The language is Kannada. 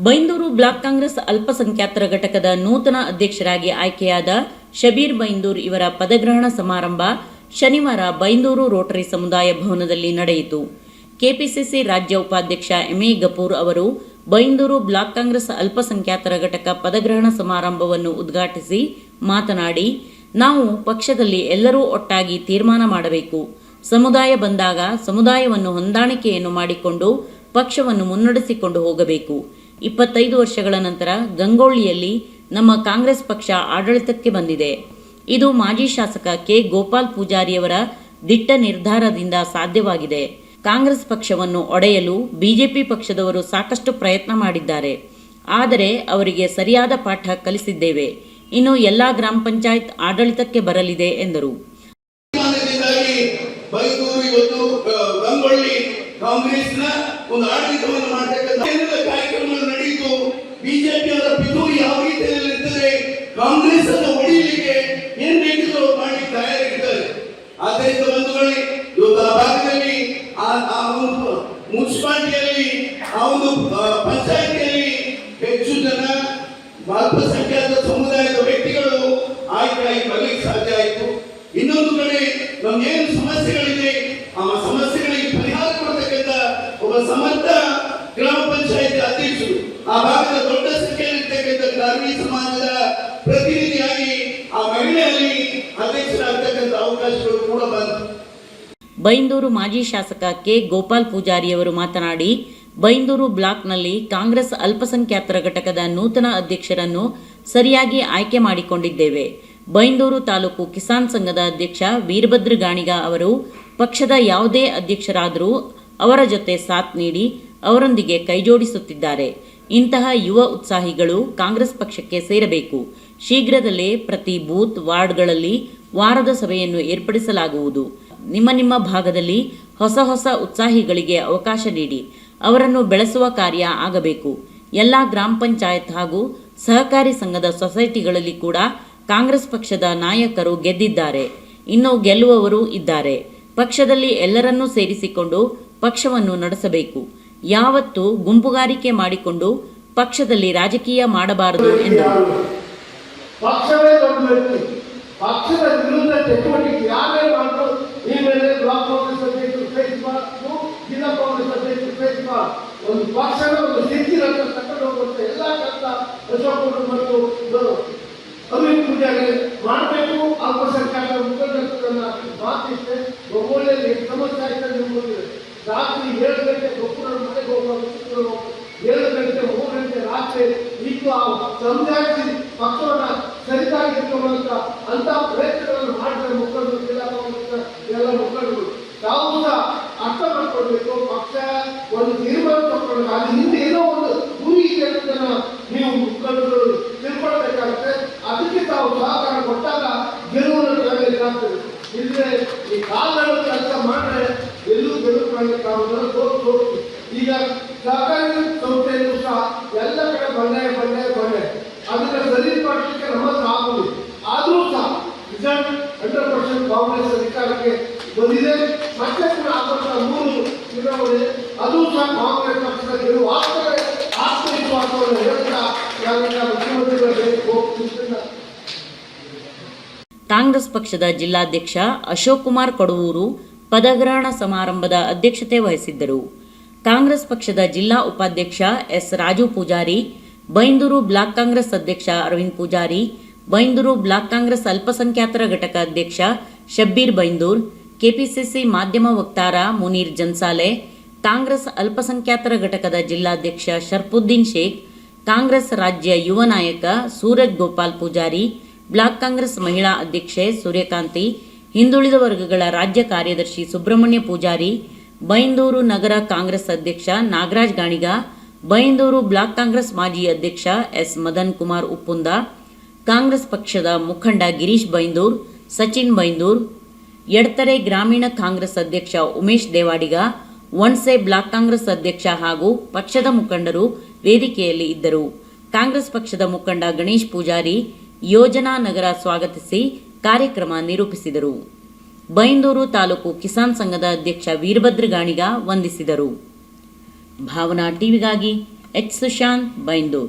ಬೈಂದೂರು ಬ್ಲಾಕ್ ಕಾಂಗ್ರೆಸ್ ಅಲ್ಪಸಂಖ್ಯಾತರ ಘಟಕದ ನೂತನ ಅಧ್ಯಕ್ಷರಾಗಿ ಆಯ್ಕೆಯಾದ ಶಬೀರ್ ಬೈಂದೂರ್ ಇವರ ಪದಗ್ರಹಣ ಸಮಾರಂಭ ಶನಿವಾರ ಬೈಂದೂರು ರೋಟರಿ ಸಮುದಾಯ ಭವನದಲ್ಲಿ ನಡೆಯಿತು. ಕೆಪಿಸಿಸಿ ರಾಜ್ಯ ಉಪಾಧ್ಯಕ್ಷ ಎಂಎ ಗಫೂರ್ ಅವರು ಬೈಂದೂರು ಬ್ಲಾಕ್ ಕಾಂಗ್ರೆಸ್ ಅಲ್ಪಸಂಖ್ಯಾತರ ಘಟಕ ಪದಗ್ರಹಣ ಸಮಾರಂಭವನ್ನು ಉದ್ಘಾಟಿಸಿ ಮಾತನಾಡಿ, ನಾವು ಪಕ್ಷದಲ್ಲಿ ಎಲ್ಲರೂ ಒಟ್ಟಾಗಿ ತೀರ್ಮಾನ ಮಾಡಬೇಕು. ಸಮುದಾಯ ಬಂದಾಗ ಸಮುದಾಯವನ್ನು ಹೊಂದಾಣಿಕೆಯನ್ನು ಮಾಡಿಕೊಂಡು ಪಕ್ಷವನ್ನು ಮುನ್ನಡೆಸಿಕೊಂಡು ಹೋಗಬೇಕು. 25 ವರ್ಷಗಳ ನಂತರ ಗಂಗೊಳ್ಳಿಯಲ್ಲಿ ನಮ್ಮ ಕಾಂಗ್ರೆಸ್ ಪಕ್ಷ ಆಡಳಿತಕ್ಕೆ ಬಂದಿದೆ. ಇದು ಮಾಜಿ ಶಾಸಕ ಕೆ. ಗೋಪಾಲ್ ಪೂಜಾರಿಯವರ ದಿಟ್ಟ ನಿರ್ಧಾರದಿಂದ ಸಾಧ್ಯವಾಗಿದೆ. ಕಾಂಗ್ರೆಸ್ ಪಕ್ಷವನ್ನು ಒಡೆಯಲು ಬಿಜೆಪಿ ಪಕ್ಷದವರು ಸಾಕಷ್ಟು ಪ್ರಯತ್ನ ಮಾಡಿದ್ದಾರೆ. ಆದರೆ ಅವರಿಗೆ ಸರಿಯಾದ ಪಾಠ ಕಲಿಸಿದ್ದೇವೆ. ಇನ್ನು ಎಲ್ಲಾ ಗ್ರಾಮ ಪಂಚಾಯತ್ ಆಡಳಿತಕ್ಕೆ ಬರಲಿದೆ ಎಂದರು. ಕಾಂಗ್ರೆಸ್ನ ಒಂದು ಆಡಳಿತವನ್ನು ಮಾಡತಕ್ಕಂಥ ಕಾರ್ಯಕ್ರಮಗಳು ನಡೆಯಿತು. ಬಿಜೆಪಿಯವರ ಪಿತೂರಿ ಯಾವ ರೀತಿಯಲ್ಲಿ ಇರ್ತದೆ, ಕಾಂಗ್ರೆಸ್ ಅನ್ನು ಹೊಡೆಯಲಿಕ್ಕೆ ಏನ್ ಬೇಕಿದ್ರು ಮಾಡಿ ತಯಾರಿರ್ತಾರೆ. ಆದ್ದರಿಂದ ಬಂಧುಗಳೇ, ಇವತ್ತು ಆ ಭಾಗದಲ್ಲಿ ಆ ಒಂದು ಮುನ್ಸಿಪಾಲಿಟಿಯಲ್ಲಿ ಆ ಒಂದು ಪಂಚಾಯತಿಯಲ್ಲಿ ಹೆಚ್ಚು ಜನ ಅಲ್ಪಸಂಖ್ಯಾತ ಸಮುದಾಯದ ವ್ಯಕ್ತಿಗಳು ಆಯ್ಕೆಯಾಗಿ ಬರಲಿಕ್ಕೆ ಸಾಧ್ಯ ಆಯಿತು. ಇನ್ನೊಂದು ಕಡೆ ನಮ್ಗೇನು ಸಮಸ್ಯೆಗಳಿದೆ ಆ ಸಮಸ್ಯೆಗಳಿಗೆ ಪರಿಹಾರ ಕೊಡತಕ್ಕಂಥ ಒಬ್ಬ ಸಮರ್ಥ ಗ್ರಾಮ ಪಂಚಾಯತ್ ಅಧ್ಯಕ್ಷರು, ಆ ಭಾಗದ ದೊಡ್ಡ ಸಂಖ್ಯೆಯಲ್ಲಿರ್ತಕ್ಕಂಥ ಕಾರ್ಮಿಕ ಸಮಾಜದ ಪ್ರತಿನಿಧಿಯಾಗಿ ಆ ಮಹಿಳೆಯಲ್ಲಿ ಅಧ್ಯಕ್ಷರಾಗತಕ್ಕಂಥ ಅವಕಾಶಗಳು ಕೂಡ ಬಂತು. ಬೈಂದೂರು ಮಾಜಿ ಶಾಸಕ ಕೆ. ಗೋಪಾಲ್ ಪೂಜಾರಿಯವರು ಮಾತನಾಡಿ, ಬೈಂದೂರು ಬ್ಲಾಕ್ನಲ್ಲಿ ಕಾಂಗ್ರೆಸ್ ಅಲ್ಪಸಂಖ್ಯಾತರ ಘಟಕದ ನೂತನ ಅಧ್ಯಕ್ಷರನ್ನು ಸರಿಯಾಗಿ ಆಯ್ಕೆ ಮಾಡಿಕೊಂಡಿದ್ದೇವೆ. ಬೈಂದೂರು ತಾಲೂಕು ಕಿಸಾನ್ ಸಂಘದ ಅಧ್ಯಕ್ಷ ವೀರಭದ್ರ ಗಾಣಿಗ ಅವರು ಪಕ್ಷದ ಯಾವುದೇ ಅಧ್ಯಕ್ಷರಾದರೂ ಅವರ ಜೊತೆ ಸಾಥ್ ನೀಡಿ ಅವರೊಂದಿಗೆ ಕೈಜೋಡಿಸುತ್ತಿದ್ದಾರೆ. ಇಂತಹ ಯುವ ಉತ್ಸಾಹಿಗಳು ಕಾಂಗ್ರೆಸ್ ಪಕ್ಷಕ್ಕೆ ಸೇರಬೇಕು. ಶೀಘ್ರದಲ್ಲೇ ಪ್ರತಿ ಬೂತ್ ವಾರ್ಡ್ಗಳಲ್ಲಿ ವಾರದ ಸಭೆಯನ್ನು ಏರ್ಪಡಿಸಲಾಗುವುದು. ನಿಮ್ಮ ಭಾಗದಲ್ಲಿ ಹೊಸ ಉತ್ಸಾಹಿಗಳಿಗೆ ಅವಕಾಶ ನೀಡಿ ಅವರನ್ನು ಬೆಳೆಸುವ ಕಾರ್ಯ ಆಗಬೇಕು. ಎಲ್ಲ ಗ್ರಾಮ ಪಂಚಾಯತ್ ಹಾಗೂ ಸಹಕಾರಿ ಸಂಘದ ಸೊಸೈಟಿಗಳಲ್ಲಿ ಕೂಡ ಕಾಂಗ್ರೆಸ್ ಪಕ್ಷದ ನಾಯಕರು ಗೆದ್ದಿದ್ದಾರೆ. ಇನ್ನು ಗೆಲ್ಲುವವರು ಇದ್ದಾರೆ. ಪಕ್ಷದಲ್ಲಿ ಎಲ್ಲರನ್ನೂ ಸೇರಿಸಿಕೊಂಡು ಪಕ್ಷವನ್ನು ನಡೆಸಬೇಕು. ಯಾವತ್ತೂ ಗುಂಪುಗಾರಿಕೆ ಮಾಡಿಕೊಂಡು ಪಕ್ಷದಲ್ಲಿ ರಾಜಕೀಯ ಮಾಡಬಾರದು ಎಂದರು. ಪಕ್ಷವೇ ದೊಡ್ಡ ವ್ಯಕ್ತಿ, ಪಕ್ಷದ ವಿರುದ್ಧ ಚಟುವಟಿಕೆ ಯಾರೇ ಮಾಡಿದ್ರು ಈ ಮೇಲೆ ಬ್ಲಾಕ್ ಕಾಂಗ್ರೆಸ್ ಅಧ್ಯಕ್ಷರು ಫೇಸ್ ಮಾಡಬೇಕು, ಜಿಲ್ಲಾ ಕಾಂಗ್ರೆಸ್ ಅಧ್ಯಕ್ಷರು ಫೇಸ್ ಮಾಡಿ ಒಂದು ಪಕ್ಷದ ಒಂದು ಸ್ಥಿತಿಯನ್ನು ತಕೊಂಡು ಹೋಗುವಂತ ಎಲ್ಲ ಕೆಲಸ ಅಶೋಕ್ ಮತ್ತು ಅಮಿತ್ ಪೂಜಾರಿ ಮಾಡಬೇಕು. ಅಲ್ಪಸಂಖ್ಯಾತರ ಮುಖಂಡರನ್ನ ಮಾತಿస్తే ಒಳ್ಳೆಯ ಸಮಸ್ಯೆ ಆಯ್ತು. ರಾತ್ರಿ 7 ಗಂಟೆ ಗೊಬ್ಬರ ಮನೆಗೆ ಹೋಗುವ 7 ಗಂಟೆ 3 ಗಂಟೆ ರಾತ್ರಿ ಇತ್ತು ಆ ಸಮುದಾಯಕ್ಕೆ ಪಕ್ಷವನ್ನ ಸರಿತಾಗಿಟ್ಟುಕೊಳ್ಳುವಂತ ಅಂತ ಪ್ರಯತ್ನಗಳನ್ನು ಮಾಡಿದ ಮುಖಂಡರು, ಜಿಲ್ಲಾ ಕಾಂಗ್ರೆಸ್ ಎಲ್ಲ ಮುಖಂಡರು ತಾವು ಸಹ ಅರ್ಥ ಮಾಡ್ಕೊಳ್ಬೇಕು. ಪಕ್ಷ ಒಂದು ತೀರ್ಮಾನ ತಗೊಳ್ಬೇಕು. ಅದು ಹಿಂದೆ ಏನೋ ಒಂದು ಗುರಿ ಇದೆ ಅನ್ನೋದನ್ನ ನೀವು ಮುಖಂಡರು ತಿಳ್ಕೊಳ್ಬೇಕಾಗುತ್ತೆ. ಅದಕ್ಕೆ ತಾವು ಸಹಕಾರ ಕೊಟ್ಟಾಗ ಗೆಲುವನ್ನು ತಗೊಳ್ಬೇಕಾಗ್ತದೆ. ಇಲ್ಲದೆ ಈ ಕಾಲದ ಕೆಲಸ ಮಾಡಿದ್ರೆ ಎಲ್ಲೂ ಗೆಲುವು ಕಾಣಲಿಕ್ಕೆ ಈಗ ಸಹಕಾರಿ ಸಂಸ್ಥೆಯಲ್ಲೂ ಸಹ ಎಲ್ಲ ಕಡೆ ಬಂಡಾಯ ಅದನ್ನ ಸರಿ ಮಾಡಲಿಕ್ಕೆ ನಮ್ಮ ಆಗುವುದು. ಆದರೂ ಸಹ ರಿಸಲ್ಟ್ 100% ಕಾಂಗ್ರೆಸ್ ಅಧಿಕಾರಕ್ಕೆ ಬಂದಿದೆ. ಮತ್ತೆ ಕೂಡ ಆಗುವಂತ 3 ಚುನಾವಣೆ ಅದು ಸಹ ಕಾಂಗ್ರೆಸ್ ಪಕ್ಷದ ಗೆಲುವು ಆಗ್ತದೆ. ಆತ್ಮವಿಶ್ವಾಸವನ್ನು ಹೇಳ್ತಾ ಮುಖ್ಯಮಂತ್ರಿಗಳು ಕಾಂಗ್ರೆಸ್ ಪಕ್ಷದ ಜಿಲ್ಲಾಧ್ಯಕ್ಷ ಅಶೋಕ್ ಕುಮಾರ್ ಕಡೂರು ಪದಗ್ರಹಣ ಸಮಾರಂಭದ ಅಧ್ಯಕ್ಷತೆ ವಹಿಸಿದ್ದರು. ಕಾಂಗ್ರೆಸ್ ಪಕ್ಷದ ಜಿಲ್ಲಾ ಉಪಾಧ್ಯಕ್ಷ ಎಸ್. ರಾಜು ಪೂಜಾರಿ, ಬೈಂದೂರು ಬ್ಲಾಕ್ ಕಾಂಗ್ರೆಸ್ ಅಧ್ಯಕ್ಷ ಅರವಿಂದ್ ಪೂಜಾರಿ, ಬೈಂದೂರು ಬ್ಲಾಕ್ ಕಾಂಗ್ರೆಸ್ ಅಲ್ಪಸಂಖ್ಯಾತರ ಘಟಕ ಅಧ್ಯಕ್ಷ ಶಬ್ಬೀರ್ ಬೈಂದೂರ್, ಕೆಪಿಸಿಸಿ ಮಾಧ್ಯಮ ವಕ್ತಾರ ಮುನೀರ್ ಜನ್ಸಾಲೆ, ಕಾಂಗ್ರೆಸ್ ಅಲ್ಪಸಂಖ್ಯಾತರ ಘಟಕದ ಜಿಲ್ಲಾಧ್ಯಕ್ಷ ಶರ್ಫುದ್ದೀನ್ ಶೇಖ್, ಕಾಂಗ್ರೆಸ್ ರಾಜ್ಯ ಯುವ ನಾಯಕ ಸೂರಜ್ ಗೋಪಾಲ್ ಪೂಜಾರಿ, ಬ್ಲಾಕ್ ಕಾಂಗ್ರೆಸ್ ಮಹಿಳಾ ಅಧ್ಯಕ್ಷೆ ಸೂರ್ಯಕಾಂತಿ, ಹಿಂದುಳಿದ ವರ್ಗಗಳ ರಾಜ್ಯ ಕಾರ್ಯದರ್ಶಿ ಸುಬ್ರಹ್ಮಣ್ಯ ಪೂಜಾರಿ, ಬೈಂದೂರು ನಗರ ಕಾಂಗ್ರೆಸ್ ಅಧ್ಯಕ್ಷ ನಾಗರಾಜ್ ಗಾಣಿಗ, ಬೈಂದೂರು ಬ್ಲಾಕ್ ಕಾಂಗ್ರೆಸ್ ಮಾಜಿ ಅಧ್ಯಕ್ಷ ಎಸ್. ಮದನ್ ಕುಮಾರ್ ಉಪ್ಪುಂದ, ಕಾಂಗ್ರೆಸ್ ಪಕ್ಷದ ಮುಖಂಡ ಗಿರೀಶ್ ಬೈಂದೂರ್, ಸಚಿನ್ ಬೈಂದೂರ್, ಎಡ್ತರೆ ಗ್ರಾಮೀಣ ಕಾಂಗ್ರೆಸ್ ಅಧ್ಯಕ್ಷ ಉಮೇಶ್ ದೇವಾಡಿಗ, ಒಣಸೆ ಬ್ಲಾಕ್ ಕಾಂಗ್ರೆಸ್ ಅಧ್ಯಕ್ಷ ಹಾಗೂ ಪಕ್ಷದ ಮುಖಂಡರು ವೇದಿಕೆಯಲ್ಲಿ ಇದ್ದರು. ಕಾಂಗ್ರೆಸ್ ಪಕ್ಷದ ಮುಖಂಡ ಗಣೇಶ್ ಪೂಜಾರಿ ಯೋಜನಾ ನಗರ ಸ್ವಾಗತಿಸಿ ಕಾರ್ಯಕ್ರಮ ನಿರೂಪಿಸಿದರು. ಬೈಂದೂರು ತಾಲೂಕು ಕಿಸಾನ್ ಸಂಘದ ಅಧ್ಯಕ್ಷ ವೀರಭದ್ರ ಗಾಣಿಗ ವಂದಿಸಿದರು. ಭಾವನಾ ಟಿವಿಗಾಗಿ ಎಚ್ ಸುಶಾಂತ್ ಬೈಂದೂರ್.